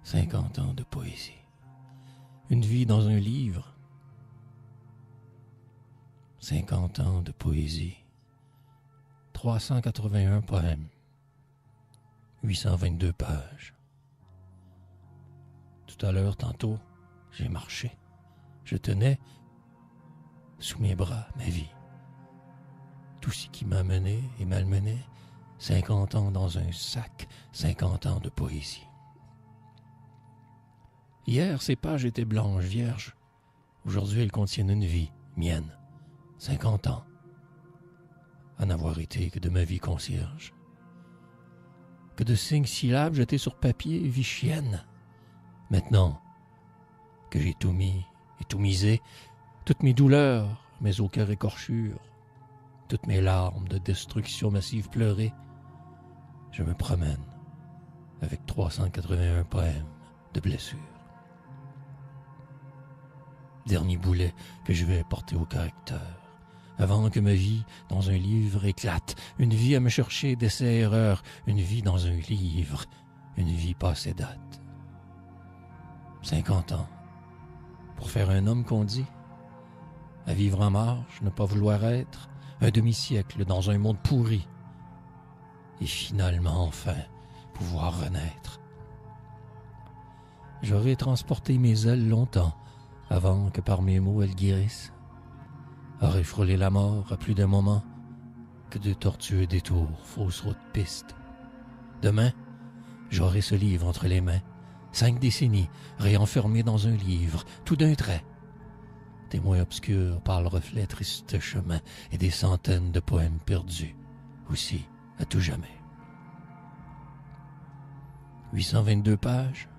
50 ans de poésie. Une vie dans un livre. 50 ans de poésie. 381 poèmes. 822 pages. Tout à l'heure, tantôt, j'ai marché. Je tenais sous mes bras ma vie. Tout ce qui m'a mené et malmené, 50 ans dans un sac, 50 ans de poésie. Hier, ces pages étaient blanches, vierges. Aujourd'hui, elles contiennent une vie, mienne, 50 ans, à n'avoir été que de ma vie concierge. Que de 5 syllabes jetées sur papier, vie chienne. Maintenant que j'ai tout mis et tout misé, toutes mes douleurs, mes au cœur écorchures, toutes mes larmes de destruction massive pleurées, je me promène avec 381 poèmes de blessures. Dernier boulet que je vais porter au correcteur, avant que ma vie dans un livre éclate, une vie à me chercher d'essais-erreurs, une vie dans un livre, une vie passée date. 50 ans, pour faire un homme qu'on dit, à vivre en marge, ne pas vouloir être, un demi-siècle dans un monde pourri, et finalement, enfin, pouvoir renaître. J'aurais transporté mes ailes longtemps, avant que par mes mots elles guérissent, aurais frôlé la mort à plus d'un moment que de tortueux détours, fausses routes, pistes. Demain, j'aurai ce livre entre les mains, 5 décennies réenfermées dans un livre, tout d'un trait, témoin obscur par le reflet triste chemin et des centaines de poèmes perdus, aussi à tout jamais. 822 pages,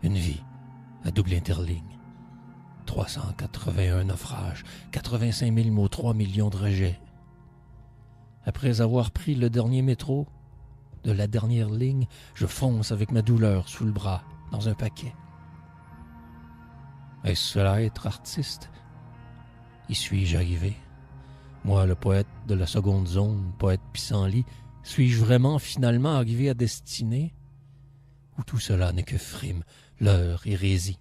une vie à double interligne. 381 naufrages, 85 000 mots, 3 millions de rejets. Après avoir pris le dernier métro de la dernière ligne, je fonce avec ma douleur sous le bras dans un paquet. Est-ce cela être artiste? Y suis-je arrivé? Moi, le poète de la seconde zone, poète pissenlit, suis-je vraiment finalement arrivé à destinée? Ou tout cela n'est que frime, leurre, hérésie?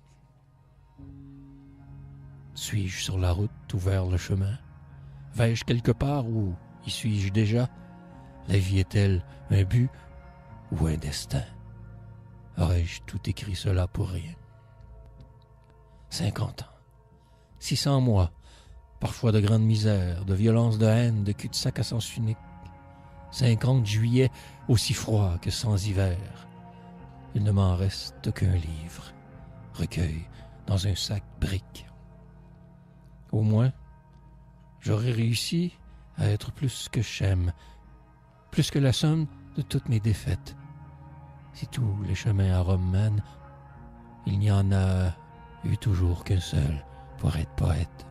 Suis-je sur la route ou vers le chemin? Vais-je quelque part ou y suis-je déjà? La vie est-elle un but ou un destin? Aurais-je tout écrit cela pour rien? 50 ans, 600 mois, parfois de grande misère, de violence, de haine, de cul-de-sac à sens unique. 50 juillets aussi froids que sans hiver. Il ne m'en reste qu'un livre, recueil dans un sac brique. Au moins, j'aurais réussi à être plus que j'aime, plus que la somme de toutes mes défaites. Si tous les chemins à Rome mènent, il n'y en a eu toujours qu'un seul pour être poète.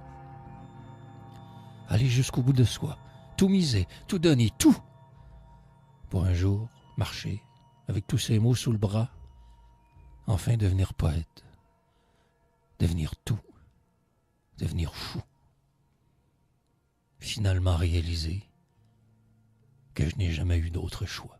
Aller jusqu'au bout de soi, tout miser, tout donner, tout, pour un jour marcher avec tous ces mots sous le bras, enfin devenir poète, devenir tout, devenir fou. Finalement réaliser que je n'ai jamais eu d'autre choix.